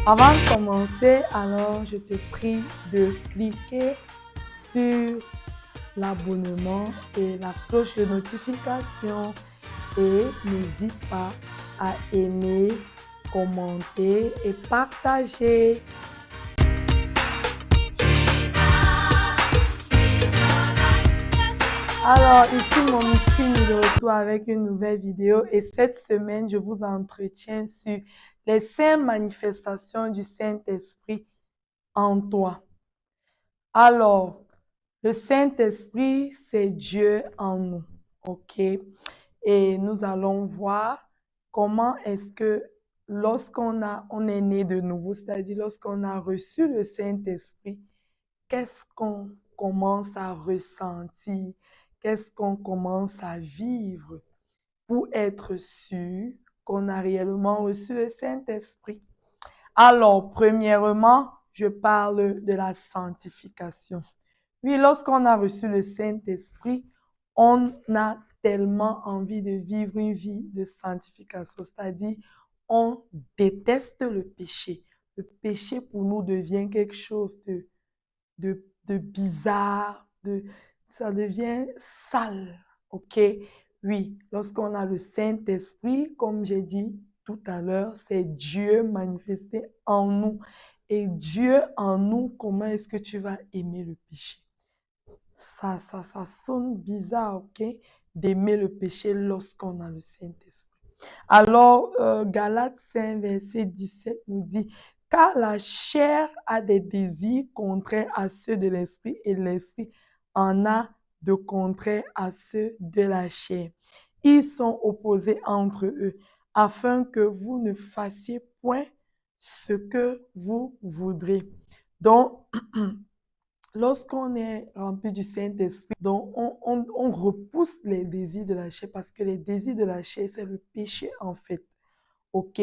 Avant de commencer, alors je te prie de cliquer sur l'abonnement et la cloche de notification et n'hésite pas à aimer, commenter et partager. Alors, ici mon Missine de retour avec une nouvelle vidéo et cette semaine, je vous entretiens sur les 5 manifestations du Saint-Esprit en toi. Alors, le Saint-Esprit, c'est Dieu en nous, ok? Et nous allons voir comment est-ce que on est né de nouveau, c'est-à-dire lorsqu'on a reçu le Saint-Esprit, qu'est-ce qu'on commence à ressentir, qu'est-ce qu'on commence à vivre pour être sûr qu'on a réellement reçu le Saint-Esprit. Alors, premièrement, je parle de la sanctification. Oui, lorsqu'on a reçu le Saint-Esprit, on a tellement envie de vivre une vie de sanctification, c'est-à-dire on déteste le péché. Le péché pour nous devient quelque chose de bizarre, ça devient sale, ok? Oui, lorsqu'on a le Saint-Esprit, comme j'ai dit tout à l'heure, c'est Dieu manifesté en nous. Et Dieu en nous, comment est-ce que tu vas aimer le péché? Ça sonne bizarre, ok? D'aimer le péché lorsqu'on a le Saint-Esprit. Alors, Galates 5, verset 17 nous dit, car la chair a des désirs contraires à ceux de l'esprit et l'esprit en a de contraires à ceux de la chair. Ils sont opposés entre eux, afin que vous ne fassiez point ce que vous voudrez. Donc, lorsqu'on est rempli du Saint-Esprit, donc on repousse les désirs de la chair parce que les désirs de la chair, c'est le péché en fait. OK?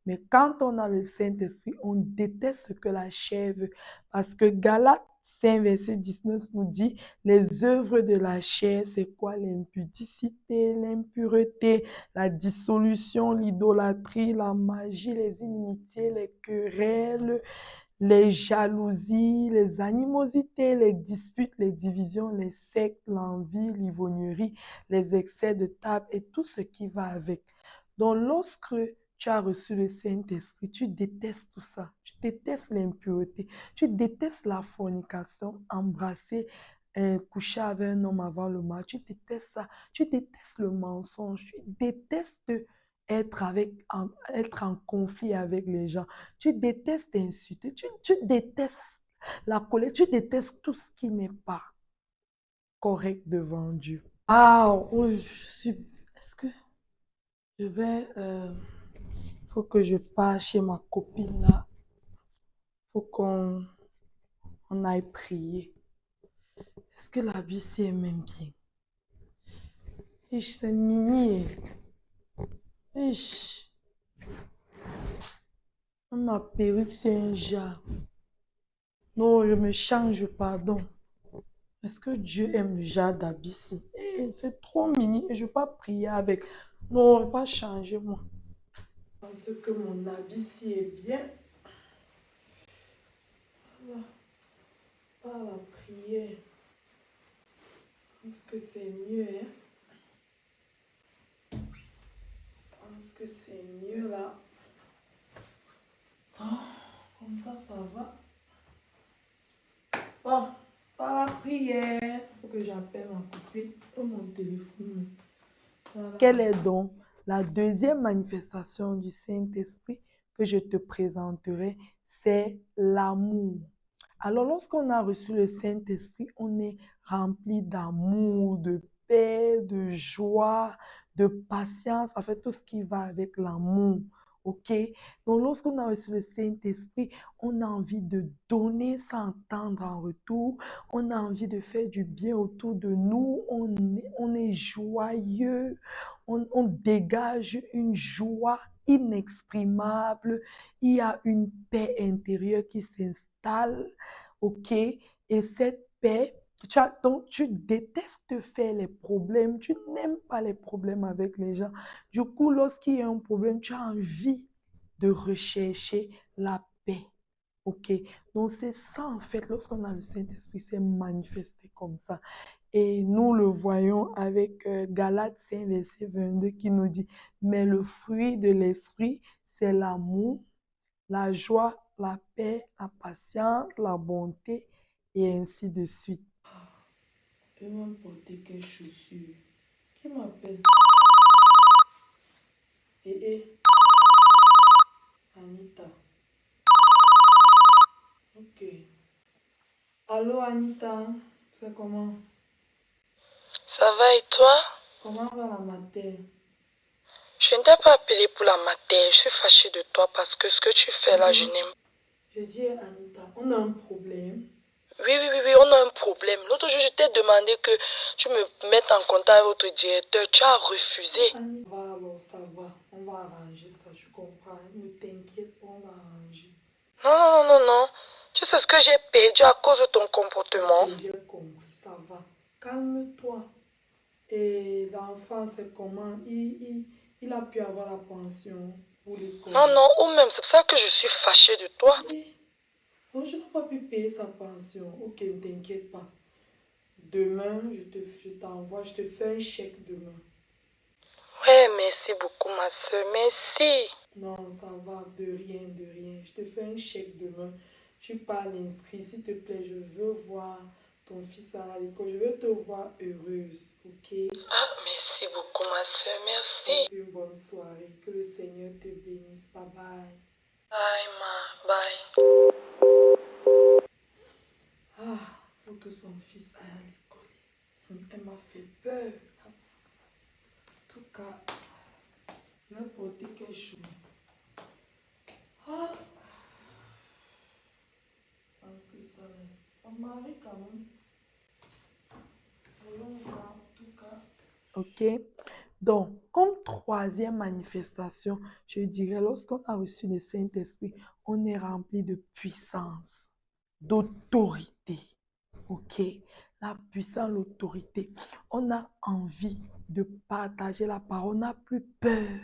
Mais quand on a le Saint-Esprit, on déteste ce que la chair veut. Parce que Galates 5, verset 19 nous dit, les œuvres de la chair, c'est quoi? L'impudicité, l'impureté, la dissolution, l'idolâtrie, la magie, les inimitiés, les querelles, les jalousies, les animosités, les disputes, les divisions, les sectes, l'envie, l'ivrognerie, les excès de table et tout ce qui va avec. Donc, lorsque tu as reçu le Saint-Esprit, tu détestes tout ça. Tu détestes l'impureté. Tu détestes la fornication, embrasser, coucher avec un homme avant le mariage. Tu détestes ça. Tu détestes le mensonge. Tu détestes être en conflit avec les gens. Tu détestes insulter. Tu détestes la colère. Tu détestes tout ce qui n'est pas correct devant Dieu. Ah, oh, est-ce que je vais... faut que je parte chez ma copine là. Faut qu'on aille prier. Est-ce que la BC est même bien? C'est mini. Ma perruque, c'est un jar. Non, je me change, pardon. Est-ce que Dieu aime le jar d'Abissi? C'est trop mini et je ne vais pas prier avec. Non, je ne vais pas changer, moi. Je pense que mon Abissi est bien. Voilà. Pas la prière. Je pense que c'est mieux, hein? Je pense que c'est mieux là. Oh, comme ça va. Bon, pas la prière. Il faut que j'appelle ma copine. Oh, mon téléphone. Voilà. Quelle est donc la deuxième manifestation du Saint-Esprit que je te présenterai? C'est l'amour. Alors, lorsqu'on a reçu le Saint-Esprit, on est rempli d'amour, de paix, de joie, de patience, en fait, tout ce qui va avec l'amour. OK? Donc, lorsqu'on a reçu le Saint-Esprit, on a envie de donner sans attendre en retour. On a envie de faire du bien autour de nous. On est joyeux. On dégage une joie inexprimable. Il y a une paix intérieure qui s'installe. OK? Et cette paix, donc tu détestes faire les problèmes, tu n'aimes pas les problèmes avec les gens. Du coup, lorsqu'il y a un problème, tu as envie de rechercher la paix. OK? Donc, c'est ça, en fait, lorsqu'on a le Saint-Esprit, c'est manifesté comme ça. Et nous le voyons avec Galates 5, verset 22 qui nous dit, mais le fruit de l'Esprit, c'est l'amour, la joie, la paix, la patience, la bonté, et ainsi de suite. Je vais m'apporter quelles chaussures? Qui m'appelle? Anita. Ok. Allô, Anita, c'est comment? Ça va et toi? Comment va la matin? Je ne t'ai pas appelé pour la matin. Je suis fâchée de toi parce que ce que tu fais là, je n'aime. Je dis à Anita, on a un problème. Oui, on a un problème. L'autre jour, je t'ai demandé que tu me mettes en contact avec votre directeur. Tu as refusé. Anita, va alors, ça va. On va arranger ça, tu comprends? Ne t'inquiète pas, on va arranger. Non. Tu sais ce que j'ai perdu à cause de ton comportement? Ok, j'ai compris, ça va. Calme-toi. Et l'enfant, c'est comment? Il a pu avoir la pension pour l'école. Non, ou même, c'est pour ça que je suis fâchée de toi. Non, je n'ai pas pu payer sa pension. Ok, ne t'inquiète pas. Demain, je t'envoie, je te fais un chèque demain. Ouais, merci beaucoup, ma soeur. Merci. Non, ça va, de rien, de rien. Je te fais un chèque demain. Tu pars l'inscrit, s'il te plaît, je veux voir ton fils à l'école. Je veux te voir heureuse, ok? Ah, merci beaucoup, ma soeur. Merci. Passe une bonne soirée. Que le Seigneur te bénisse. Bye bye. Bye, ma. Bye. Ah, faut que son fils aille à l'école. Elle m'a fait peur. En tout cas, je vais porter quelque chose. Ah, je pense que ça m'arrive quand même. Voyons voir, en tout cas. OK. Donc, comme troisième manifestation, je dirais, lorsqu'on a reçu le Saint-Esprit, on est rempli de puissance, d'autorité. OK? La puissance, l'autorité. On a envie de partager la parole. On n'a plus peur.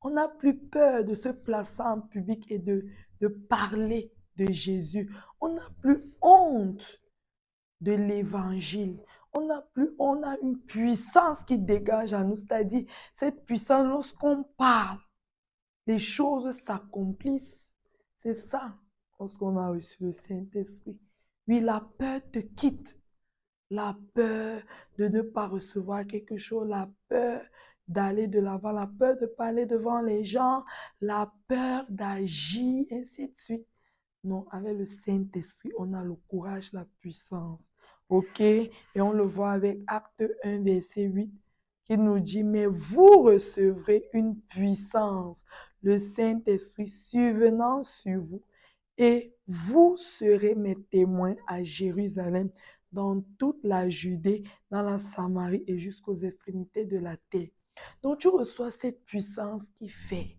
On n'a plus peur de se placer en public et de parler de Jésus. On n'a plus honte de l'évangile. On a une puissance qui dégage en nous, c'est-à-dire cette puissance, lorsqu'on parle, les choses s'accomplissent. C'est ça, lorsqu'on a reçu le Saint-Esprit. Oui, la peur te quitte. La peur de ne pas recevoir quelque chose, la peur d'aller de l'avant, la peur de parler devant les gens, la peur d'agir, ainsi de suite. Non, avec le Saint-Esprit, on a le courage, la puissance. OK? Et on le voit avec Acte 1, verset 8, qui nous dit, mais vous recevrez une puissance, le Saint-Esprit survenant sur vous, et vous serez mes témoins à Jérusalem, dans toute la Judée, dans la Samarie et jusqu'aux extrémités de la terre. Donc tu reçois cette puissance qui fait.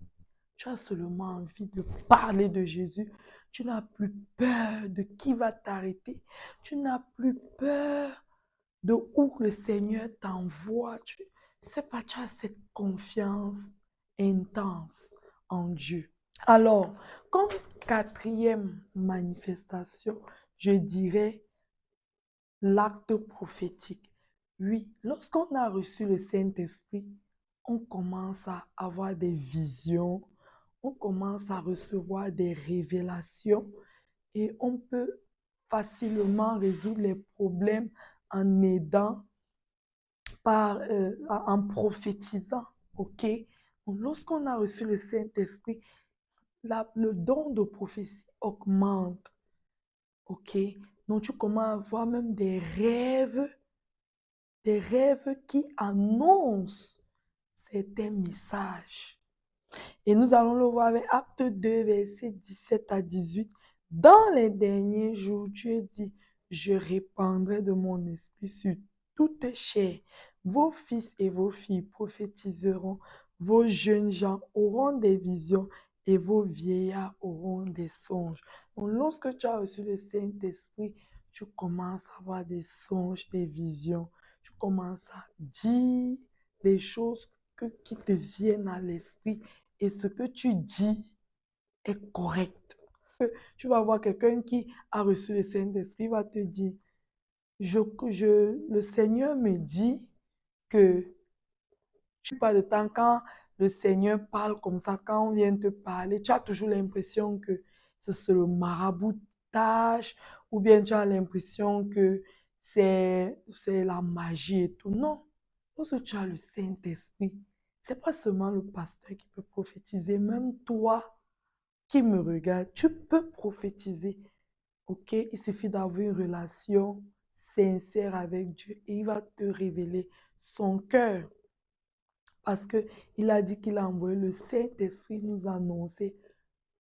Tu as seulement envie de parler de Jésus. Tu n'as plus peur de qui va t'arrêter. Tu n'as plus peur de où le Seigneur t'envoie. Tu sais pas, tu as cette confiance intense en Dieu. Alors, comme quatrième manifestation, je dirais l'acte prophétique. Oui, lorsqu'on a reçu le Saint-Esprit, on commence à avoir des visions, on commence à recevoir des révélations et on peut facilement résoudre les problèmes en aidant, en prophétisant. OK? Donc, lorsqu'on a reçu le Saint-Esprit, le don de prophétie augmente. OK? Donc, tu commences à avoir même des rêves qui annoncent certains messages. Et nous allons le voir avec Acte 2, versets 17 à 18. Dans les derniers jours, Dieu dit, je répandrai de mon esprit sur toute chair. Vos fils et vos filles prophétiseront, vos jeunes gens auront des visions et vos vieillards auront des songes. Donc, lorsque tu as reçu le Saint-Esprit, tu commences à avoir des songes, des visions. Tu commences à dire des choses qui te viennent à l'esprit et ce que tu dis est correct. que tu vas voir quelqu'un qui a reçu le Saint-Esprit, va te dire, le Seigneur me dit que tu pas de temps quand le Seigneur parle comme ça, quand on vient te parler, tu as toujours l'impression que c'est le maraboutage ou bien tu as l'impression que c'est la magie et tout. Non, lorsque tu as le Saint-Esprit, c'est pas seulement le pasteur qui peut prophétiser, même toi qui me regarde, tu peux prophétiser. Ok? Il suffit d'avoir une relation sincère avec Dieu et il va te révéler son cœur. Parce qu'il a dit qu'il a envoyé le Saint-Esprit nous annoncer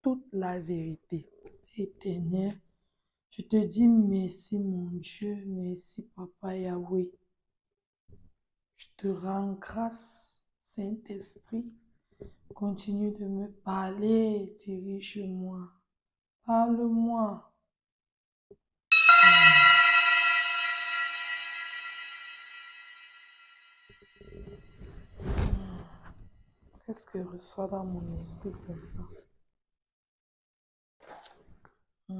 toute la vérité. Éternel, je te dis merci mon Dieu, merci Papa Yahweh. Je te rends grâce, Saint-Esprit. Continue de me parler, dirige-moi. Parle-moi. Qu'est-ce que je reçois dans mon esprit comme ça? Qu'est-ce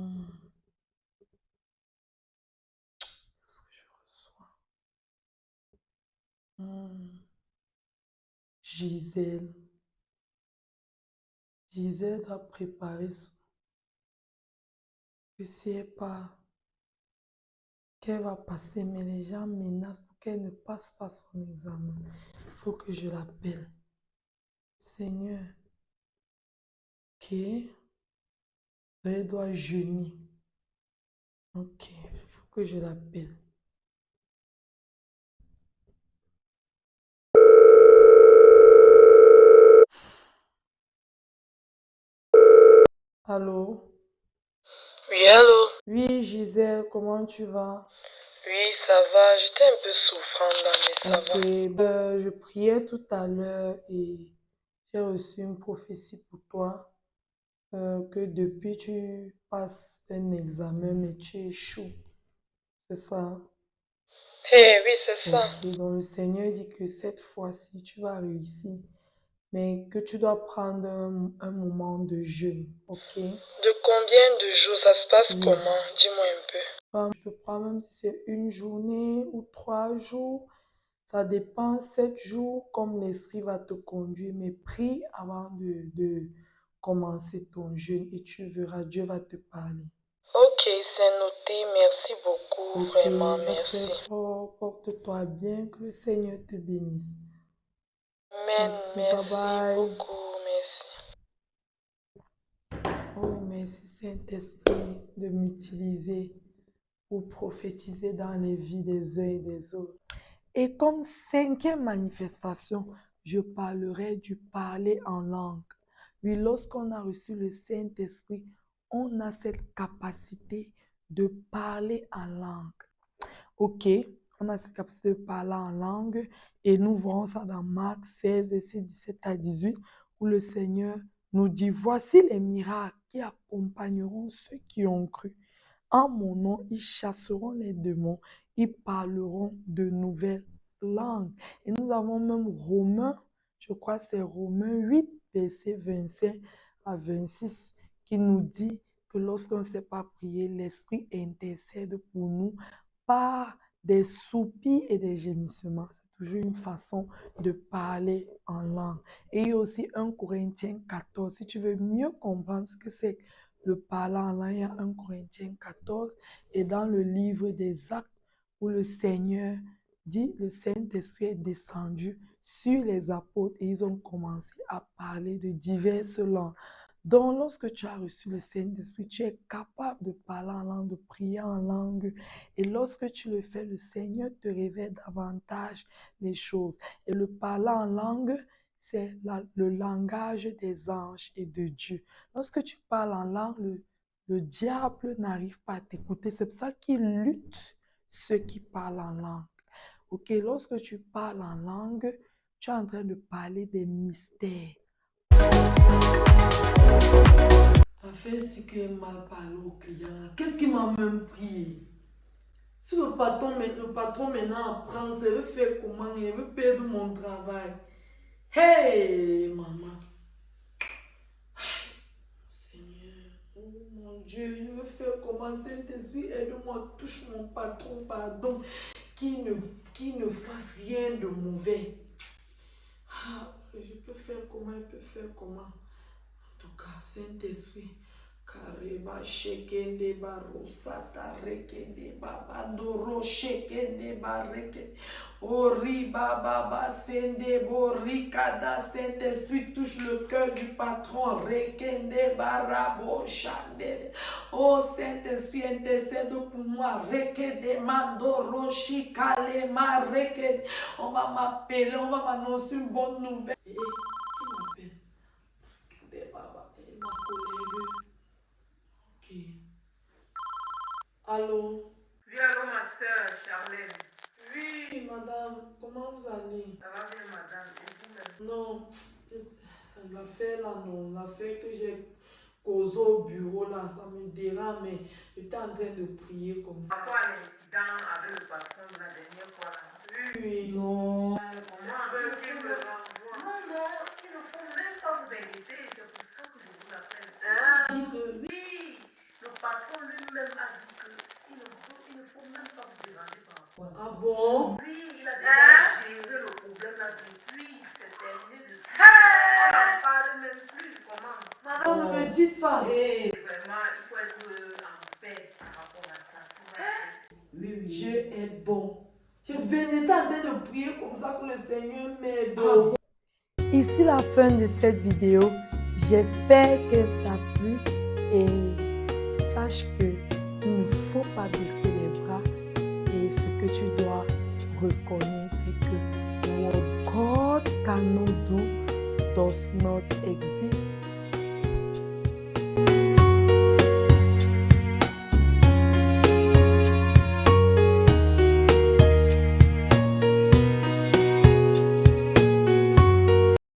que je reçois? Gisèle. Gisèle doit préparer son... Je ne sais pas qu'elle va passer, mais les gens menacent pour qu'elle ne passe pas son examen. Il faut que je l'appelle. Seigneur, ok, elle doit jeûner. Ok, il faut que je l'appelle. Allô? Oui, allô? Oui, Gisèle, comment tu vas? Oui, ça va. J'étais un peu souffrante là, mais ça va. Ok, je priais tout à l'heure et j'ai reçu une prophétie pour toi que depuis tu passes un examen mais tu échoues. C'est ça? Eh oui, c'est ça. Ok, donc le Seigneur dit que cette fois-ci tu vas réussir, mais que tu dois prendre un moment de jeûne. Ok? De combien de jours ça se passe Oui. comment? Dis-moi un peu. Je peux prendre même si c'est une journée ou 3 jours. Ça dépend, 7 jours, comme l'Esprit va te conduire. Mais prie avant de commencer ton jeûne et tu verras, Dieu va te parler. Ok, c'est noté. Merci beaucoup. Ok, Vraiment, reste merci. fort, porte-toi bien, que le Seigneur te bénisse. Amen. Merci, bye Merci bye. beaucoup. Merci. Oh, merci Saint-Esprit de m'utiliser pour prophétiser dans les vies des uns et des autres. Et comme cinquième manifestation, je parlerai du parler en langue. Oui, lorsqu'on a reçu le Saint-Esprit, on a cette capacité de parler en langue. Ok, on a cette capacité de parler en langue et nous voyons ça dans Marc 16, verset 17 à 18, où le Seigneur nous dit, voici les miracles qui accompagneront ceux qui ont cru. En mon nom, ils chasseront les démons, ils parleront de nouvelles langues. Et nous avons même Romains, je crois que c'est Romains 8, verset 25 à 26, qui nous dit que lorsqu'on ne sait pas prier, l'Esprit intercède pour nous par des soupirs et des gémissements. C'est toujours une façon de parler en langue. Et il y a aussi 1 Corinthiens 14. Si tu veux mieux comprendre ce que c'est le parler en langue, il y a 1 Corinthiens 14. Et dans le livre des Actes, où le Seigneur dit, le Saint-Esprit est descendu sur les apôtres et ils ont commencé à parler de diverses langues. Donc, lorsque tu as reçu le Saint-Esprit, tu es capable de parler en langue, de prier en langue. Et lorsque tu le fais, le Seigneur te révèle davantage les choses. Et le parler en langue, c'est le langage des anges et de Dieu. Lorsque tu parles en langue, le diable n'arrive pas à t'écouter. C'est pour ça qu'il lutte ceux qui parlent en langue. Ok, lorsque tu parles en langue, tu es en train de parler des mystères. T'as fait ce qui est mal parlé au client. Qu'est-ce qui m'a même pris? Si le patron maintenant apprend, ça veut faire comment? Il veut perdre mon travail. Hey, maman. Seigneur, oh mon Dieu, je veux faire comment? Saint-Esprit, aide-moi, touche mon patron, pardon, qu'il ne fasse rien de mauvais. Ah, je peux faire comment? Il peut faire comment? En tout cas, Saint-Esprit, Kareba shekende baro sata rekende baba doro shekende bareke ori baba basende borikada. Saint-Esprit, touche le cœur du patron rekende barabo shande. Oh Saint-Esprit, intercède pour moi rekende mandoro shikale ma rekende. On va m'appeler, on va m'annoncer une bonne nouvelle. Qui m'appelle? Baba, ma collègue. Ok. Allô? Oui, allô, ma soeur Charlène. Oui, madame, comment vous allez? Ça va bien, madame? Et vous-même? Non, l'affaire là, non, l'affaire que j'ai causée au bureau là, ça me dérange, mais j'étais en train de prier comme ça. Par rapport à l'incident avec le patron de la dernière fois là. Oui, non. Comment veux-tu me renvoie? Non, il ne faut même pas vous inquiéter, c'est pour ça que je vous appelle. Dit que Oui, le patron lui-même a dit qu'il ne faut même pas vous déranger par rapport à ça. ah bon? Oui, il a déjà géré le problème là depuis, c'est terminé depuis. On n'en parle même plus, comment? Maman, ne me dites pas. Et vraiment, il faut être en paix par rapport à ça. Tout va bien. Oui, Dieu est bon. Je venais en train de prier comme ça que le Seigneur m'aide. Ici la fin de cette vidéo. J'espère qu'elle t'a plu et sache que il ne faut pas baisser les bras et ce que tu dois reconnaître c'est que what God cannot do does not exist.